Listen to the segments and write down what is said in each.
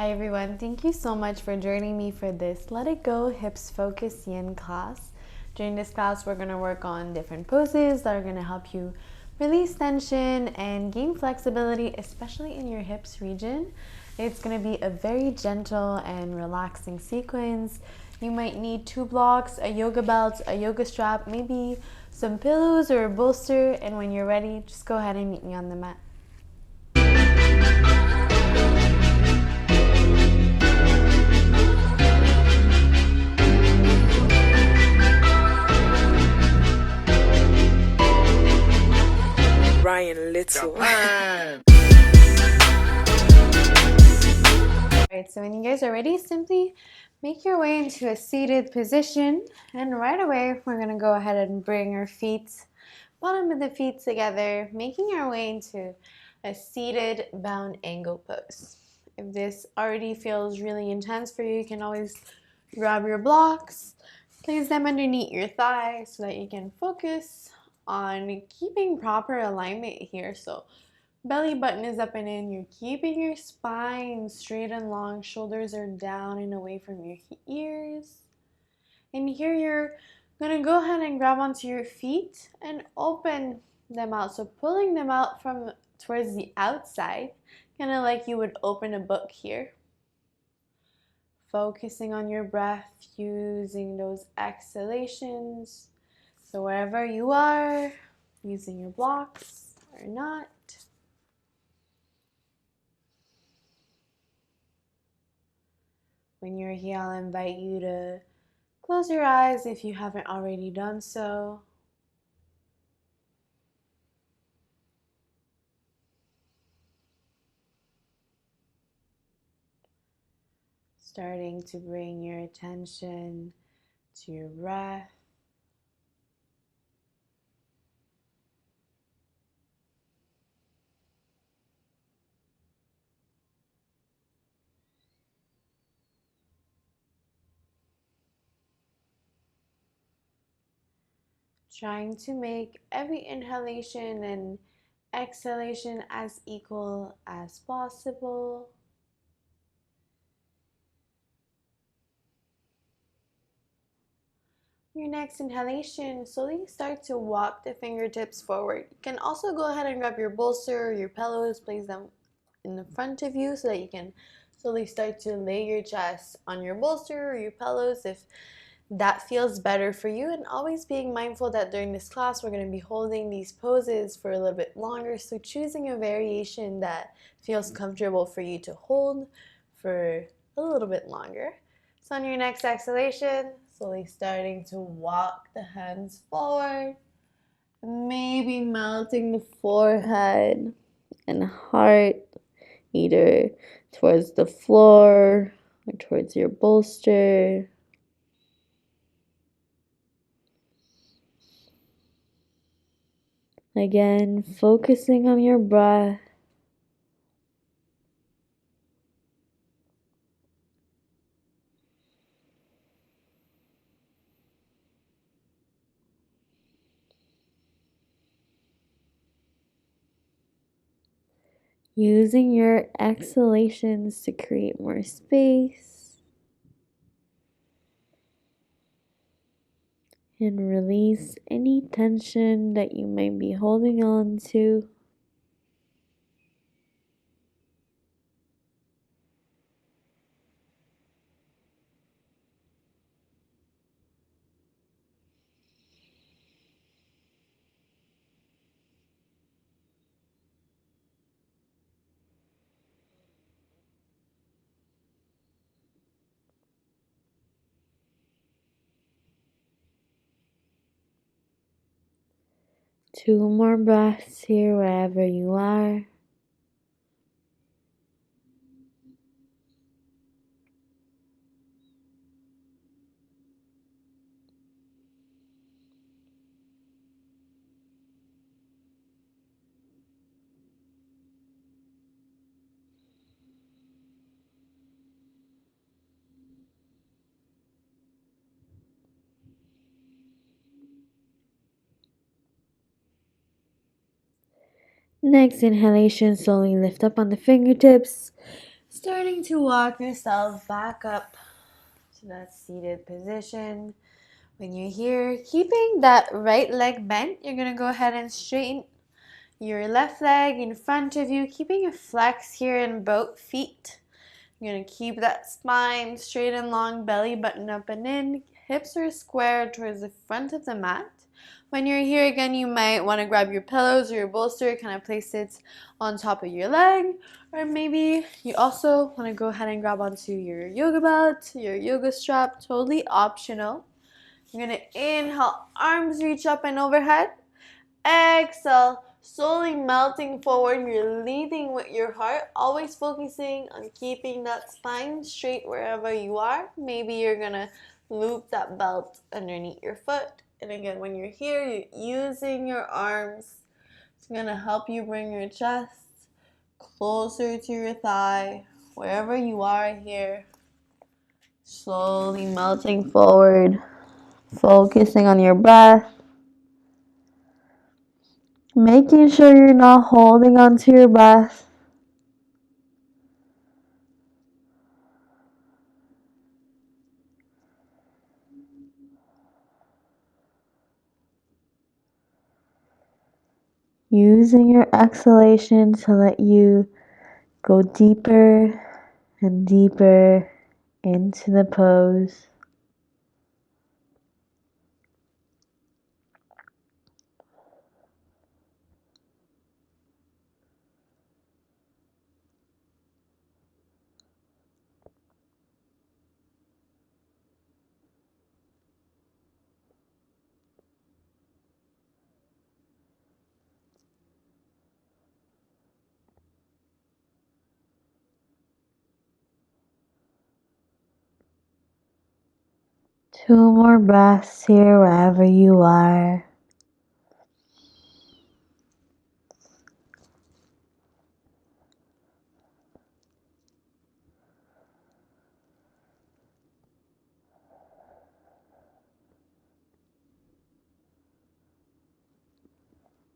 Hi everyone, thank you so much for joining me for this Let It Go Hips Focus Yin class. During this class, we're going to work on different poses that are going to help you release tension and gain flexibility, especially in your hips region. It's going to be a very gentle and relaxing sequence. You might need 2 blocks, a yoga belt, a yoga strap, maybe some pillows or a bolster, and when you're ready, just go ahead and meet me on the mat. Little. Alright, so when you guys are ready, simply make your way into a seated position, and right away we're going to go ahead and bring our feet, bottom of the feet together, making our way into a seated bound angle pose. If this already feels really intense for you, you can always grab your blocks, place them underneath your thighs so that you can focus on keeping proper alignment here. So belly button is up and in. You're keeping your spine straight and long. Shoulders are down and away from your ears. And here you're going to go ahead and grab onto your feet and open them out. So pulling them out from towards the outside, kind of like you would open a book here. Focusing on your breath, using those exhalations. So wherever you are, using your blocks or not. When you're here, I'll invite you to close your eyes if you haven't already done so. Starting to bring your attention to your breath. Trying to make every inhalation and exhalation as equal as possible. Your next inhalation, slowly start to walk the fingertips forward. You can also go ahead and grab your bolster or your pillows, place them in the front of you so that you can slowly start to lay your chest on your bolster or your pillows if that feels better for you. And always being mindful that during this class we're going to be holding these poses for a little bit longer, so choosing a variation that feels comfortable for you to hold for a little bit longer. So on your next exhalation, slowly starting to walk the hands forward, maybe melting the forehead and heart either towards the floor or towards your bolster. Again, focusing on your breath. Using your exhalations to create more space. And release any tension that you might be holding on to. Two more breaths here wherever you are. Next inhalation, slowly lift up on the fingertips. Starting to walk yourself back up to that seated position. When you're here, keeping that right leg bent, you're going to go ahead and straighten your left leg in front of you, keeping a flex here in both feet. You're going to keep that spine straight and long, belly button up and in. Hips are squared towards the front of the mat. When you're here again, you might want to grab your pillows or your bolster, kind of place it on top of your leg. Or maybe you also want to go ahead and grab onto your yoga belt, your yoga strap, totally optional. You're going to inhale, arms reach up and overhead. Exhale, slowly melting forward. You're leading with your heart, always focusing on keeping that spine straight wherever you are. Maybe you're going to loop that belt underneath your foot. And again, when you're here, you're using your arms. It's going to help you bring your chest closer to your thigh, wherever you are here. Slowly melting forward, focusing on your breath. Making sure you're not holding on to your breath. Using your exhalation to let you go deeper and deeper into the pose. Two more breaths here wherever you are.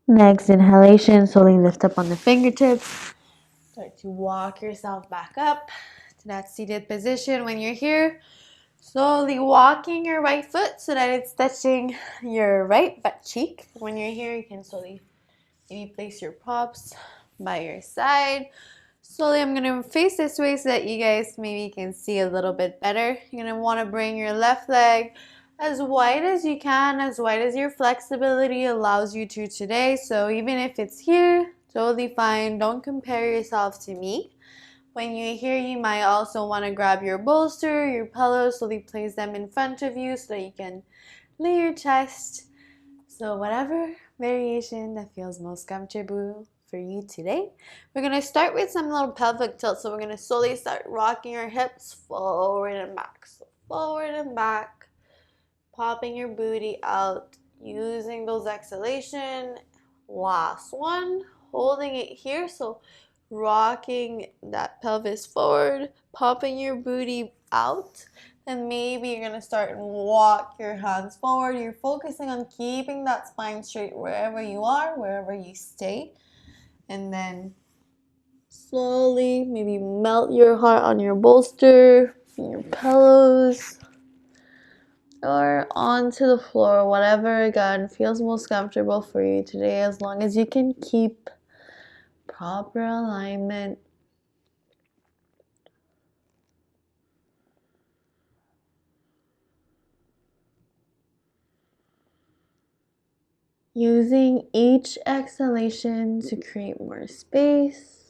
Next inhalation, slowly lift up on the fingertips. Start to walk yourself back up to that seated position. When you're here, slowly walking your right foot so that it's touching your right butt cheek. When you're here, you can slowly maybe place your props by your side. Slowly, I'm going to face this way so that you guys maybe can see a little bit better. You're going to want to bring your left leg as wide as you can, as wide as your flexibility allows you to today. So even if it's here, totally fine. Don't compare yourself to me. When you're here, you might also want to grab your bolster, your pillow, slowly place them in front of you so that you can lay your chest. So whatever variation that feels most comfortable for you today. We're going to start with some little pelvic tilt. So we're going to slowly start rocking our hips forward and back. So forward and back, popping your booty out, using those exhalation. Last one, holding it here. So rocking that pelvis forward, popping your booty out. Then maybe you're going to start and walk your hands forward. You're focusing on keeping that spine straight wherever you are, wherever you stay. And then slowly maybe melt your heart on your bolster, your pillows, or onto the floor, whatever again feels most comfortable for you today, as long as you can keep proper alignment. Using each exhalation to create more space.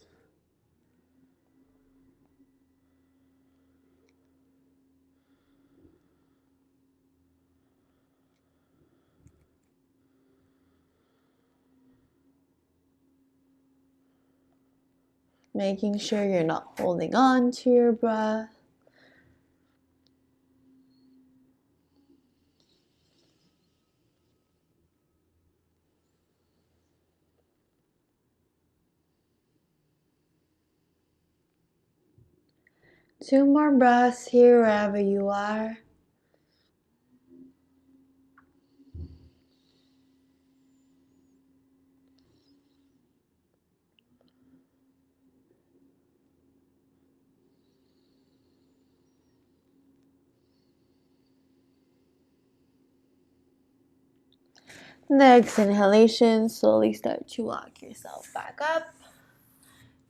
Making sure you're not holding on to your breath. Two more breaths here wherever you are. Next inhalation, slowly start to walk yourself back up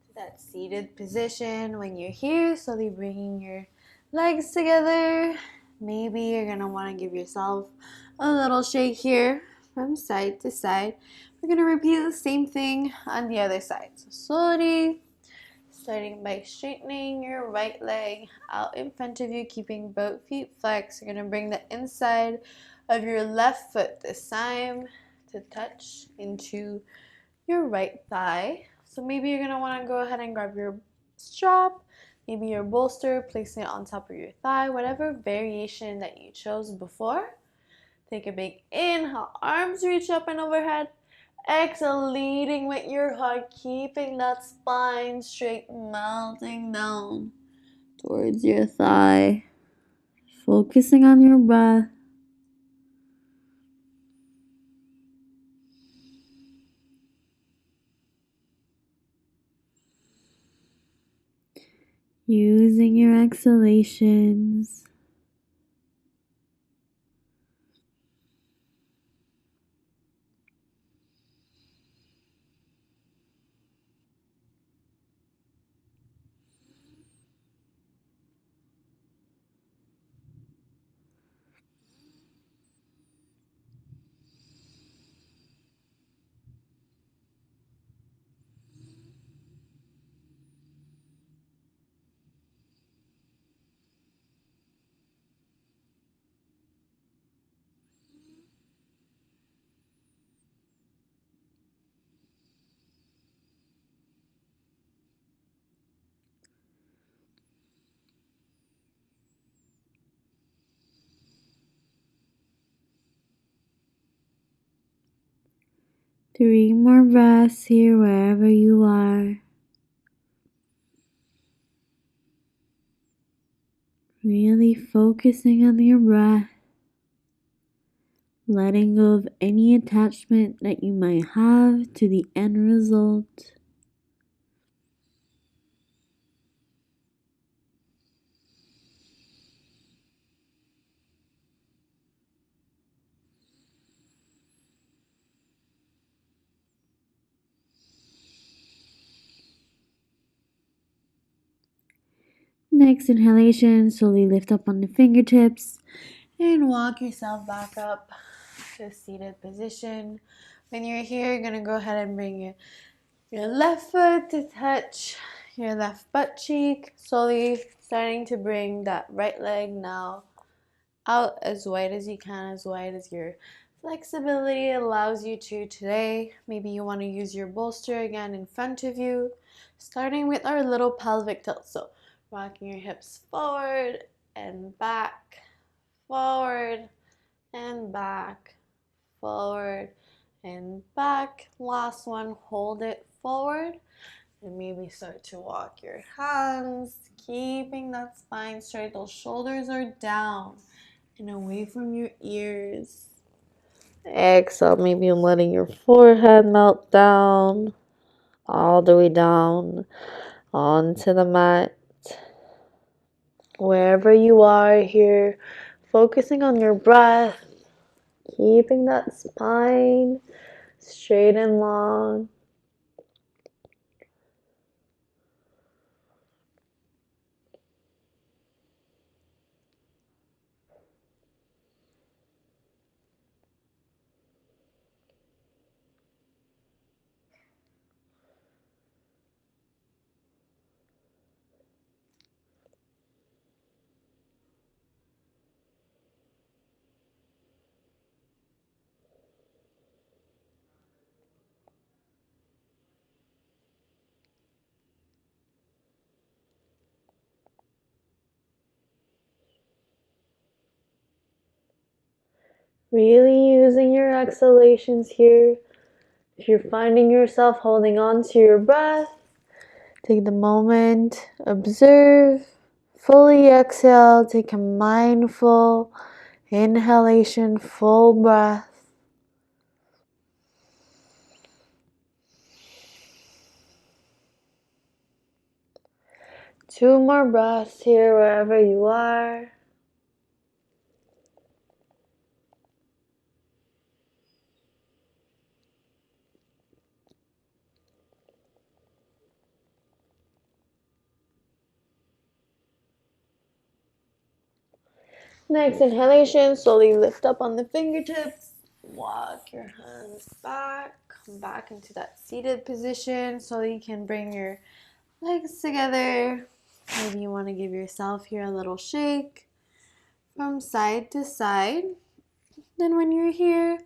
to that seated position. When you're here, slowly bringing your legs together. Maybe you're going to want to give yourself a little shake here from side to side. We're going to repeat the same thing on the other side. So slowly, starting by straightening your right leg out in front of you, keeping both feet flexed. You're going to bring the inside of your left foot this time to touch into your right thigh. So maybe you're going to want to go ahead and grab your strap, maybe your bolster, placing it on top of your thigh, whatever variation that you chose before. Take a big inhale, arms reach up and overhead. Exhale, leading with your heart, keeping that spine straight, melting down towards your thigh. Focusing on your breath. Using your exhalations Three more breaths here wherever you are. Really focusing on your breath. Letting go of any attachment that you might have to the end result. Next inhalation, slowly lift up on the fingertips and walk yourself back up to a seated position. When you're here, you're going to go ahead and bring your left foot to touch your left butt cheek. Slowly starting to bring that right leg now out as wide as you can, as wide as your flexibility allows you to today. Maybe you want to use your bolster again in front of you, starting with our little pelvic tilt. So rocking your hips forward and back, forward and back, forward and back. Last one, hold it forward and maybe start to walk your hands, keeping that spine straight. Those shoulders are down and away from your ears. Exhale, maybe letting your forehead melt down, all the way down onto the mat. Wherever you are here, focusing on your breath, keeping that spine straight and long. Really using your exhalations here. If you're finding yourself holding on to your breath, take the moment, observe, fully exhale, take a mindful inhalation, full breath. Two more breaths here wherever you are. Next inhalation, slowly lift up on the fingertips. Walk your hands back. Come back into that seated position so you can bring your legs together. Maybe you want to give yourself here a little shake from side to side. Then when you're here,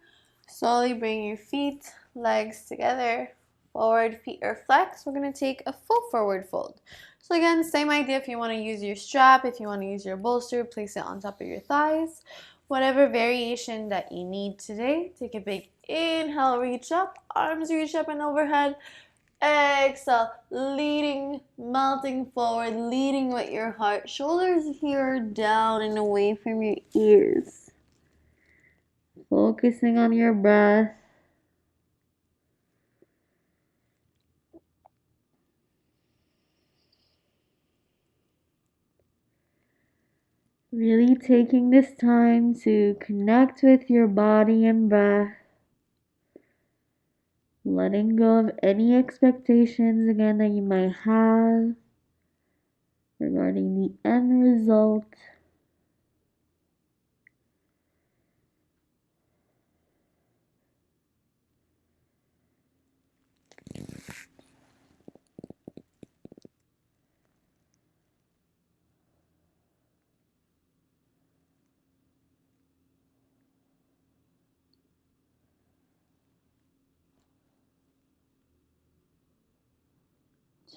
slowly bring your feet, legs together. Forward feet are flexed. We're going to take a full forward fold. So again, same idea. If you want to use your strap, if you want to use your bolster, place it on top of your thighs. Whatever variation that you need today. Take a big inhale, reach up, arms reach up and overhead. Exhale, leading, melting forward, leading with your heart. Shoulders here down and away from your ears. Focusing on your breath. Really taking this time to connect with your body and breath. Letting go of any expectations again that you might have regarding the end result.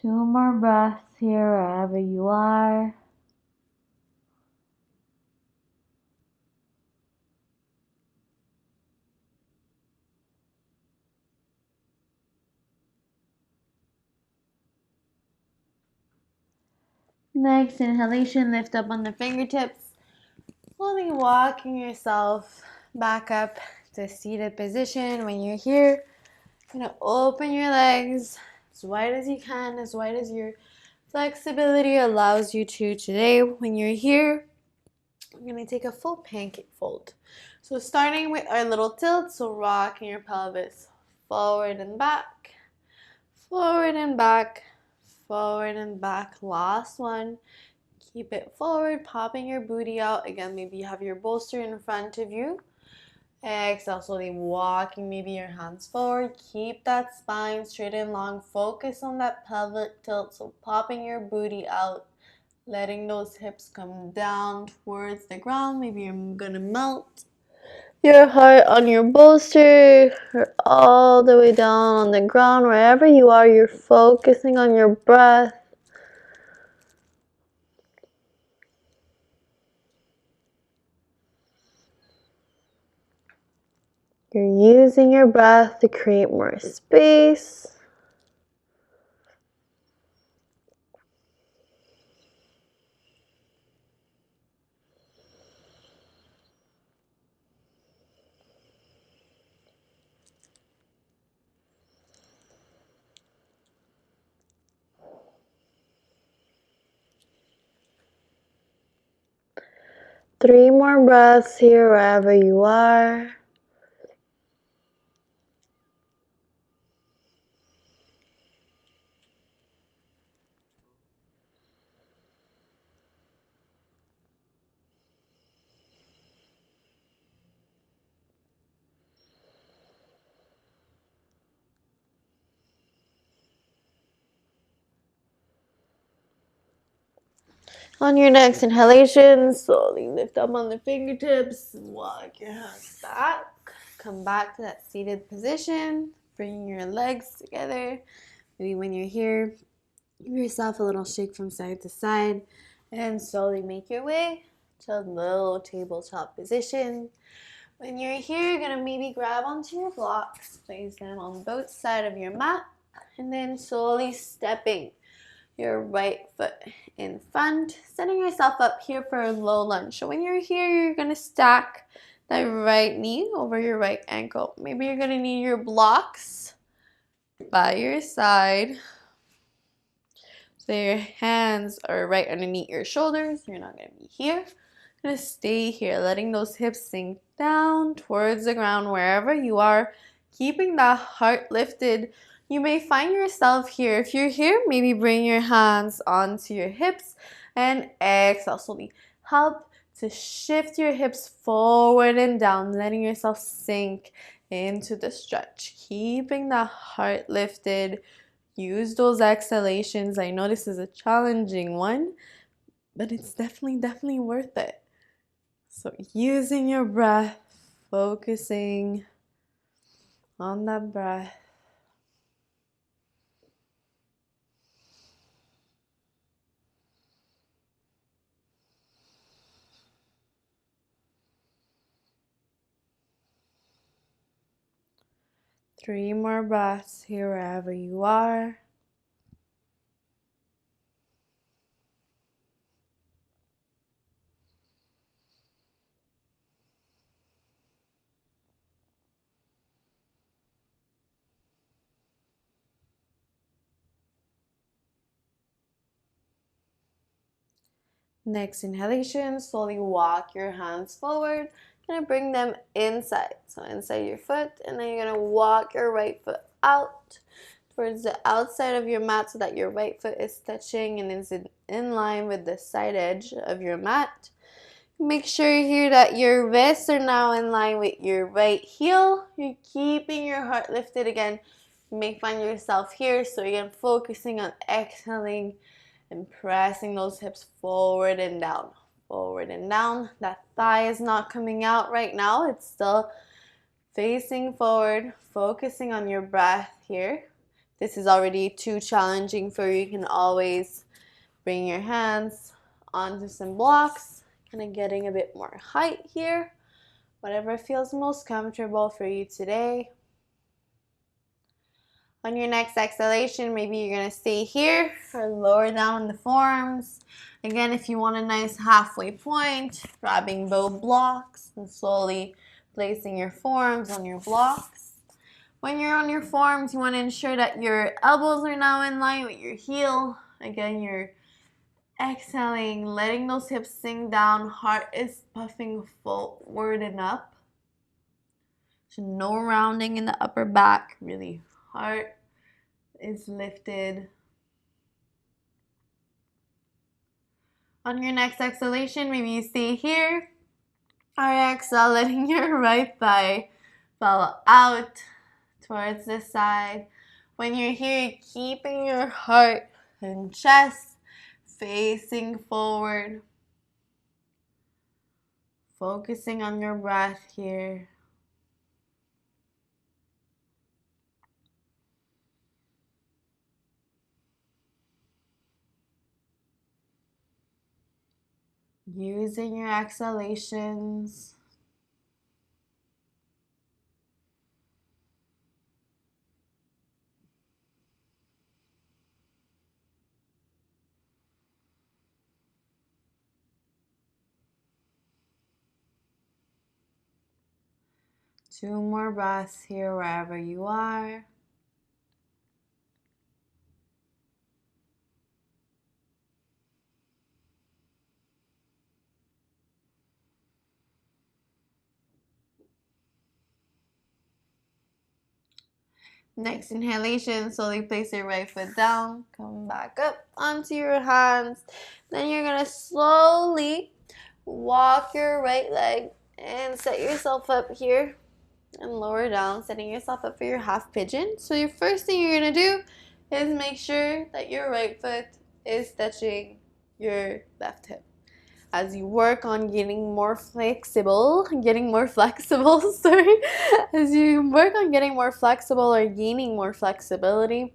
Two more breaths here wherever you are. Next inhalation, lift up on the fingertips. Slowly walking yourself back up to seated position. When you're here, you're going to open your legs as wide as you can, as wide as your flexibility allows you to today. When you're here, we're going to take a full pancake fold. So starting with our little tilt, so rocking your pelvis forward and back, forward and back, forward and back. Last one. Keep it forward, popping your booty out. Again, maybe you have your bolster in front of you. Exhale, slowly walking maybe your hands forward. Keep that spine straight and long. Focus on that pelvic tilt. So popping your booty out, letting those hips come down towards the ground. Maybe you're gonna melt your heart on your bolster or all the way down on the ground. Wherever you are, you're focusing on your breath. You're using your breath to create more space. Three more breaths here wherever you are. On your next inhalation, slowly lift up on the fingertips, walk your hands back, come back to that seated position, bring your legs together. Maybe when you're here, give yourself a little shake from side to side, and slowly make your way to a little tabletop position. When you're here, you're gonna maybe grab onto your blocks, place them on both sides of your mat, and then slowly stepping your right foot in front, setting yourself up here for a low lunge. So when you're here, you're gonna stack that right knee over your right ankle. Maybe you're gonna need your blocks by your side. So your hands are right underneath your shoulders. You're not gonna be here. You're gonna stay here, letting those hips sink down towards the ground wherever you are, keeping that heart lifted. You may find yourself here. If you're here, maybe bring your hands onto your hips and exhale. Slowly help to shift your hips forward and down, letting yourself sink into the stretch, keeping the heart lifted. Use those exhalations. I know this is a challenging one, but it's definitely worth it. So using your breath, focusing on that breath. Three more breaths here wherever you are. Next inhalation, slowly walk your hands forward. You're gonna bring them inside. So inside your foot, and then you're gonna walk your right foot out towards the outside of your mat so that your right foot is touching and is in line with the side edge of your mat. Make sure here that your wrists are now in line with your right heel. You're keeping your heart lifted again. You may find yourself here, so again, focusing on exhaling and pressing those hips forward and down. Forward and down. That thigh is not coming out right now. It's still facing forward, focusing on your breath here. This is already too challenging for you. You can always bring your hands onto some blocks, kind of getting a bit more height here. Whatever feels most comfortable for you today. On your next exhalation, maybe you're going to stay here or lower down in the forearms. Again, if you want a nice halfway point, grabbing both blocks and slowly placing your forearms on your blocks. When you're on your forearms, you want to ensure that your elbows are now in line with your heel. Again, you're exhaling, letting those hips sink down. Heart is puffing forward and up. So no rounding in the upper back, really. Heart is lifted. On your next exhalation, maybe you stay here. Or exhale, letting your right thigh fall out towards the side. When you're here, keeping your heart and chest facing forward. Focusing on your breath here. Using your exhalations. Two more breaths here wherever you are. Next inhalation, slowly place your right foot down, come back up onto your hands. Then you're gonna slowly walk your right leg and set yourself up here and lower down, setting yourself up for your half pigeon. So your first thing you're gonna do is make sure that your right foot is touching your left hip. As you work on getting more flexible, sorry. As you work on getting more flexible or gaining more flexibility,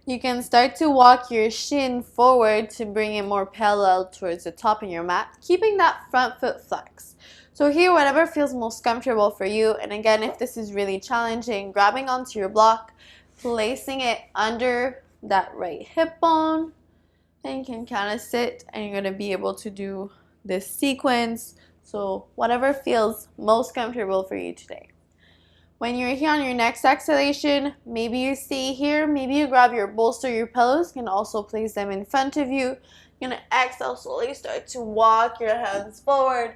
you can start to walk your shin forward to bring it more parallel towards the top of your mat, keeping that front foot flexed. So here, whatever feels most comfortable for you, and again, if this is really challenging, grabbing onto your block, placing it under that right hip bone, and you can kind of sit, and you're going to be able to do this sequence. So whatever feels most comfortable for you today. When you're here on your next exhalation, maybe you stay here, maybe you grab your bolster, your pillows, you can also place them in front of you. You're gonna exhale, slowly start to walk your hands forward,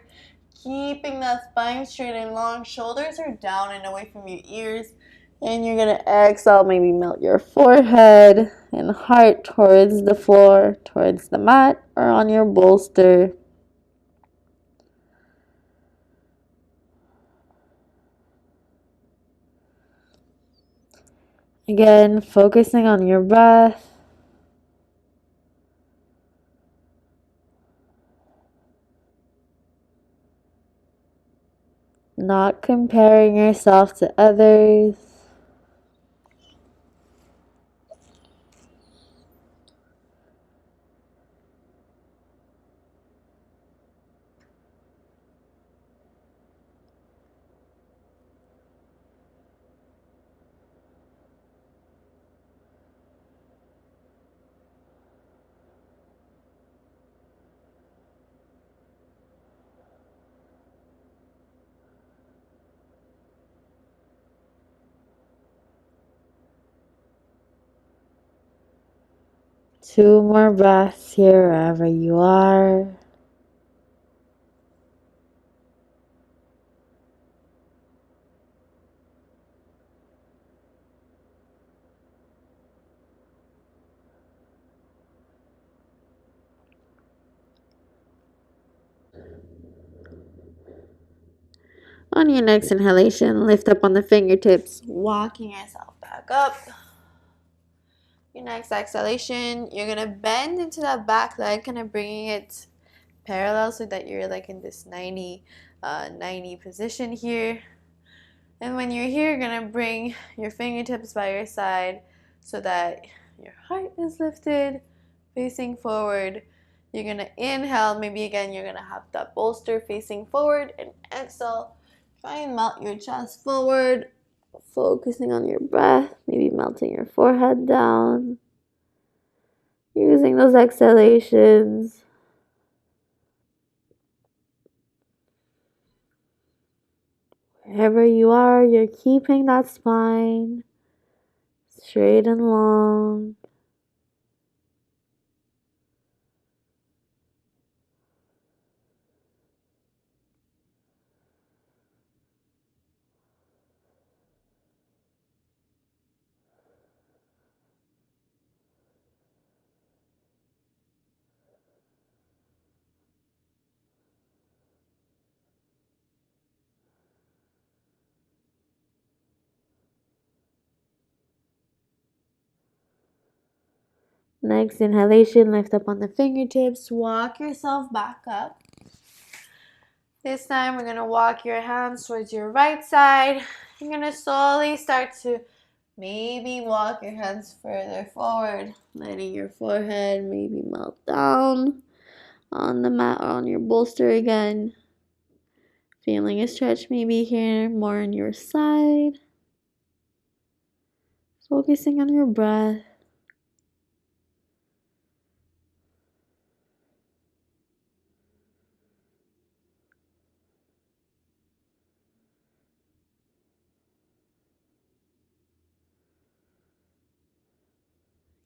keeping that spine straight and long. Shoulders are down and away from your ears. And you're gonna exhale, maybe melt your forehead and heart towards the floor, towards the mat, or on your bolster. Again, focusing on your breath. Not comparing yourself to others. Two more breaths here wherever you are. On your next inhalation, lift up on the fingertips, walking yourself back up. Your next exhalation, you're going to bend into that back leg, kind of bringing it parallel so that you're like in this 90 position here. And when you're here, you're going to bring your fingertips by your side so that your heart is lifted, facing forward. You're going to inhale. Maybe again, you're going to have that bolster facing forward, and exhale. Try and melt your chest forward, focusing on your breath, maybe melting your forehead down. Using those exhalations. Wherever you are, you're keeping that spine straight and long. Next inhalation, lift up on the fingertips, walk yourself back up. This time we're going to walk your hands towards your right side. You're going to slowly start to maybe walk your hands further forward, letting your forehead maybe melt down on the mat or on your bolster again. Feeling a stretch maybe here, more on your side. Focusing on your breath.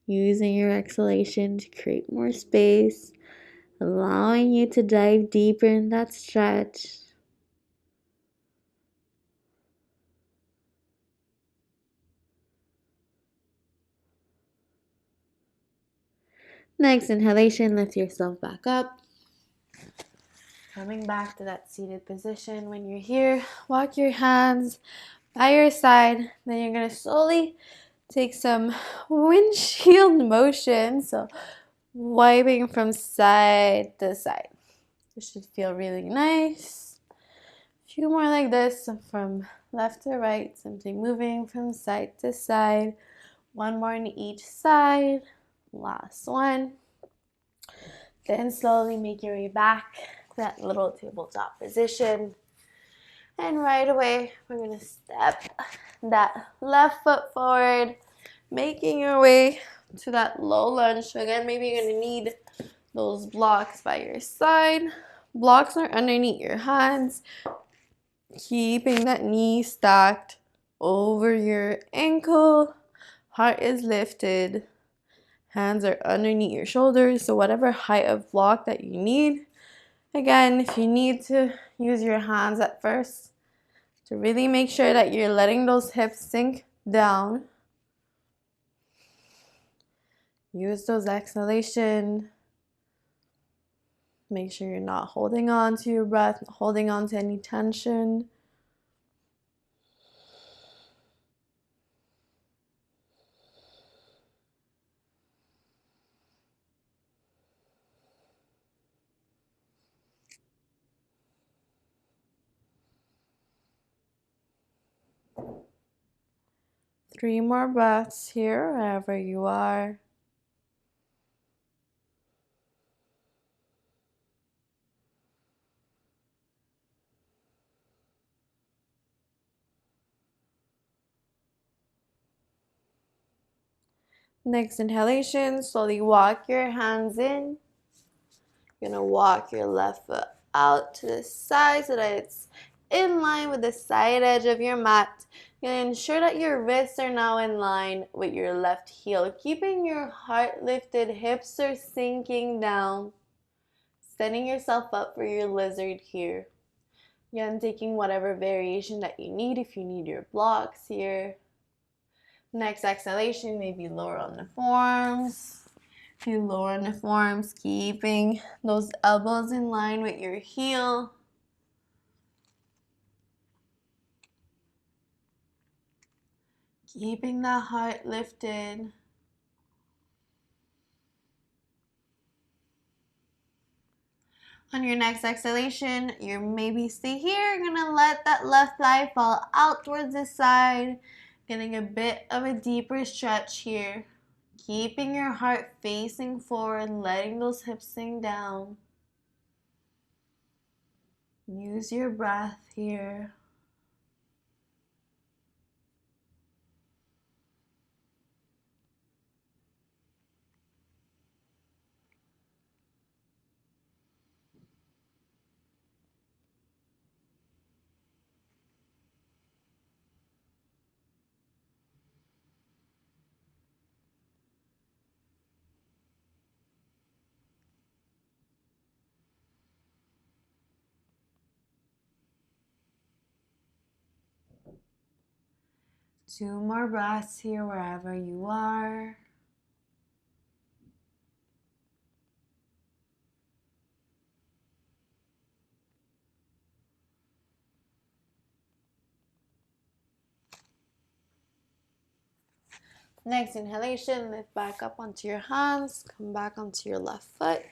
Using your exhalation to create more space, allowing you to dive deeper in that stretch. Next inhalation, lift yourself back up. Coming back to that seated position. When you're here, walk your hands by your side. Then you're going to slowly take some windshield motion. So wiping from side to side. This should feel really nice. A few more like this, from left to right, simply moving from side to side. One more on each side. Last one. Then slowly make your way back to that little tabletop position. And right away, we're going to step that left foot forward, making your way to that low lunge. So again, maybe you're going to need those blocks by your side. Blocks are underneath your hands, keeping that knee stacked over your ankle. Heart is lifted. Hands are underneath your shoulders, so whatever height of block that you need. Again, if you need to use your hands at first to really make sure that you're letting those hips sink down. Use those exhalations. Make sure you're not holding on to your breath, not holding on to any tension. 3 more breaths here, wherever you are. Next inhalation, slowly walk your hands in. You're gonna walk your left foot out to the side so that it's in line with the side edge of your mat. You're gonna ensure that your wrists are now in line with your left heel, keeping your heart lifted, hips are sinking down, setting yourself up for your lizard here. Again, taking whatever variation that you need. If you need your blocks here. Next exhalation, maybe lower on the forearms. If you lower on the forearms, keeping those elbows in line with your heel. Keeping the heart lifted. On your next exhalation, you maybe stay here. You're gonna let that left thigh fall out towards the side. Getting a bit of a deeper stretch here. Keeping your heart facing forward, letting those hips sink down. Use your breath here. Two more breaths here wherever you are. Next inhalation, lift back up onto your hands, come back onto your left foot.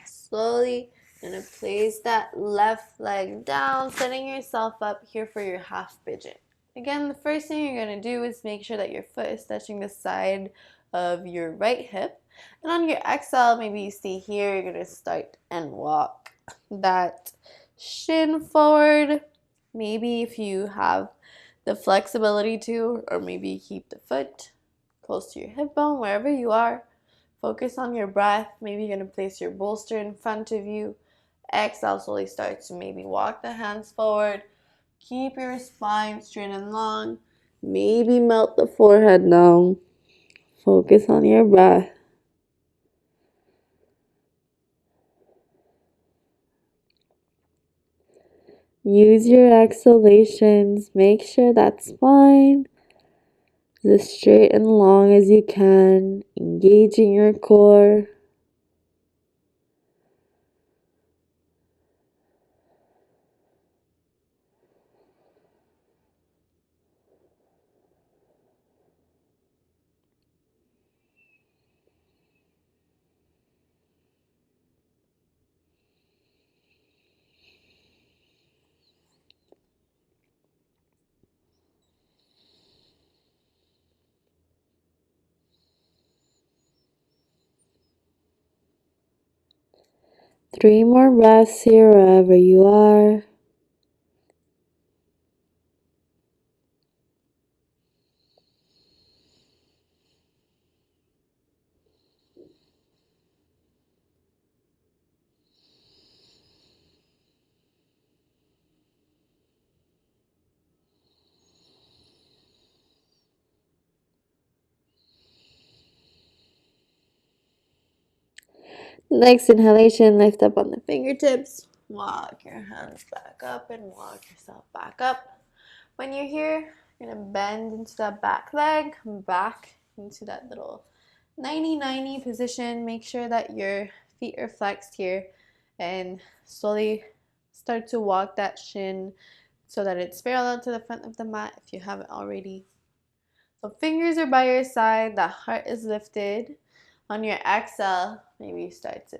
Slowly, you're gonna place that left leg down, setting yourself up here for your half pigeon. Again, the first thing you're gonna do is make sure that your foot is touching the side of your right hip. And on your exhale, maybe you stay here, you're gonna start and walk that shin forward. Maybe if you have the flexibility to, or maybe keep the foot close to your hip bone, wherever you are. Focus on your breath. Maybe you're going to place your bolster in front of you. Exhale, slowly start to maybe walk the hands forward. Keep your spine straight and long. Maybe melt the forehead down. Focus on your breath. Use your exhalations. Make sure that spine is as straight and long as you can, engaging your core. Three more breaths here wherever you are. Next inhalation, lift up on the fingertips. Walk your hands back up and walk yourself back up. When you're here, you're going to bend into that back leg, come back into that little 90-90 position. Make sure that your feet are flexed here and slowly start to walk that shin so that it's parallel to the front of the mat if you haven't already. So fingers are by your side, the heart is lifted. On your exhale, maybe you start to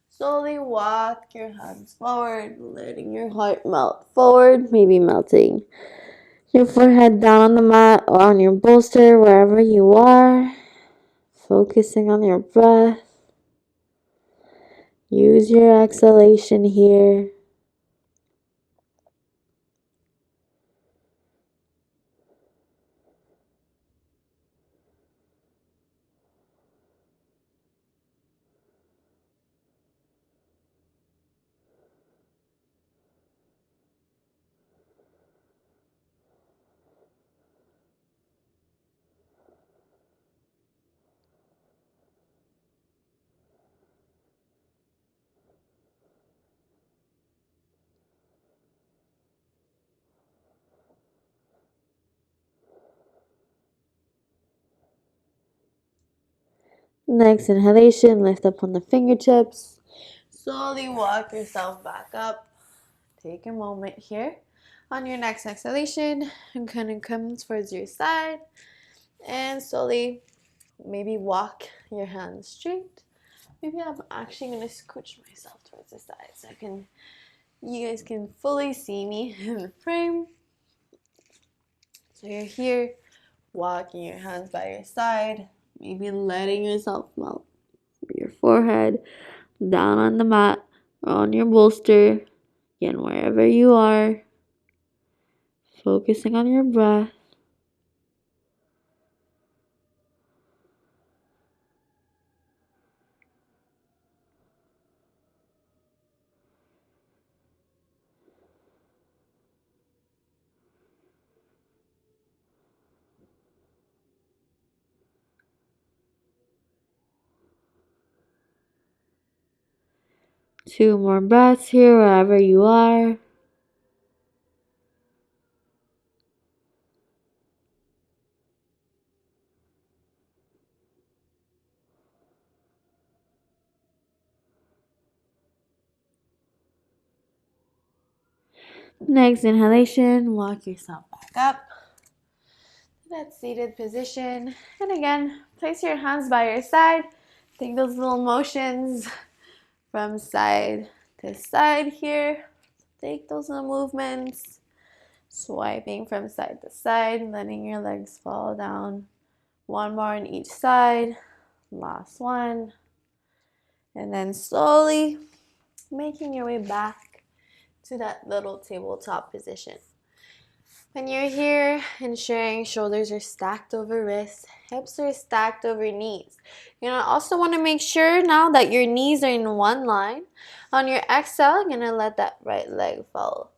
slowly walk your hands forward, letting your heart melt forward, maybe melting your forehead down on the mat or on your bolster, wherever you are. Focusing on your breath. Use your exhalation here. Next inhalation, lift up on the fingertips. Slowly walk yourself back up. Take a moment here. On your next exhalation, I'm going to come towards your side and slowly maybe walk your hands straight. Maybe I'm actually going to scooch myself towards the side so you guys can fully see me in the frame. So you're here, walking your hands by your side, maybe letting yourself melt your forehead down on the mat or on your bolster. Again, wherever you are, focusing on your breath. Two more breaths here, wherever you are. Next inhalation, walk yourself back up to that seated position. And again, place your hands by your side. Take those little motions from side to side here. Take those little movements. Swiping from side to side, letting your legs fall down. One more on each side. Last one. And then slowly making your way back to that little tabletop position. When you're here, ensuring shoulders are stacked over wrists, hips are stacked over knees. You're gonna also want to make sure now that your knees are in one line. On your exhale, you're gonna let that right leg fall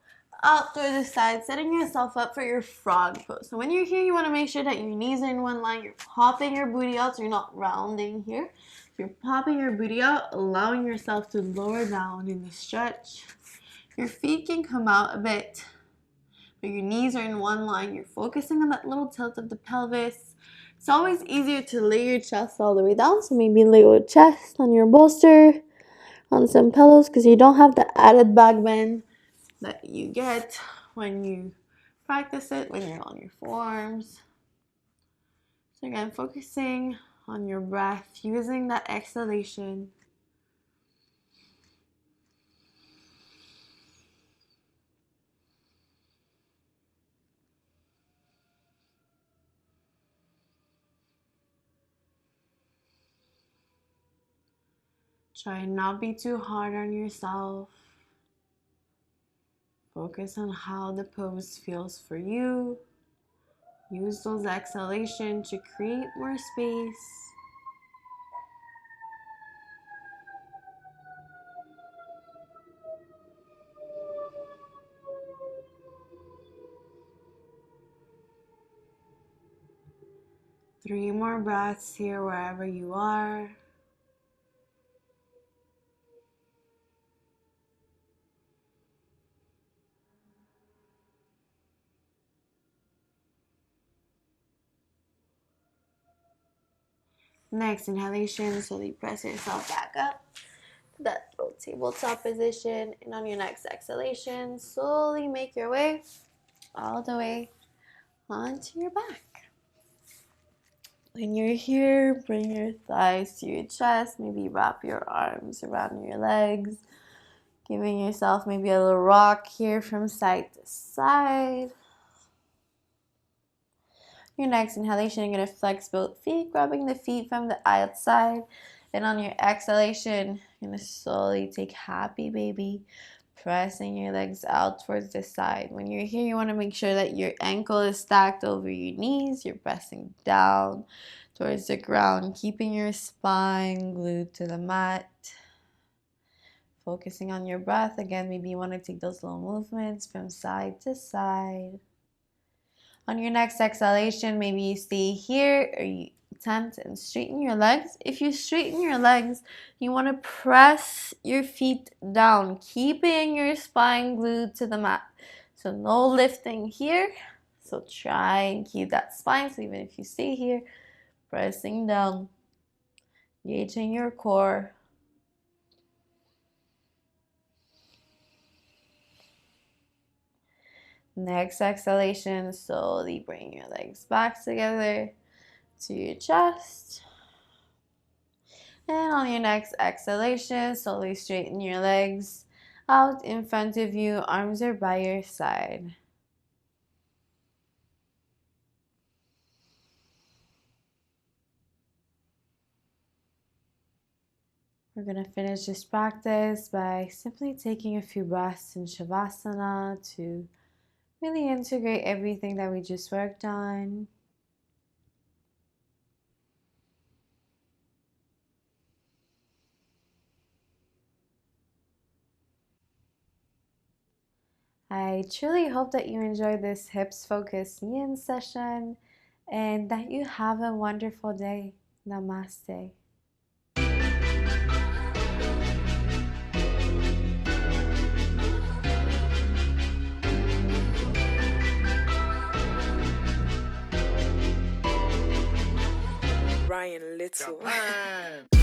out through the side, setting yourself up for your frog pose. So when you're here, you want to make sure that your knees are in one line. You're popping your booty out, so you're not rounding here. You're popping your booty out, allowing yourself to lower down in the stretch. Your feet can come out a bit, but your knees are in one line. You're focusing on that little tilt of the pelvis. It's always easier to lay your chest all the way down, so maybe lay your chest on your bolster, on some pillows, because you don't have the added back bend that you get when you practice it, when you're on your forearms. So again, focusing on your breath, using that exhalation. Try not to be too hard on yourself. Focus on how the pose feels for you. Use those exhalations to create more space. Three more breaths here wherever you are. Next inhalation, slowly press yourself back up to that little tabletop position. And on your next exhalation, slowly make your way all the way onto your back. When you're here, bring your thighs to your chest. Maybe wrap your arms around your legs, giving yourself maybe a little rock here from side to side. Your next inhalation, you're going to flex both feet, grabbing the feet from the outside. And on your exhalation, you're going to slowly take happy baby, pressing your legs out towards the side. When you're here, you want to make sure that your ankle is stacked over your knees. You're pressing down towards the ground, keeping your spine glued to the mat. Focusing on your breath. Again, maybe you want to take those little movements from side to side. On your next exhalation, maybe you stay here or you attempt and straighten your legs. If you straighten your legs, you want to press your feet down, keeping your spine glued to the mat. So no lifting here. So try and keep that spine. So even if you stay here, pressing down, engaging your core. Next exhalation, slowly bring your legs back together to your chest. And on your next exhalation, slowly straighten your legs out in front of you. Arms are by your side. We're going to finish this practice by simply taking a few breaths in Shavasana to really integrate everything that we just worked on. I truly hope that you enjoyed this hips focused yin session and that you have a wonderful day. Namaste. Ryan Little.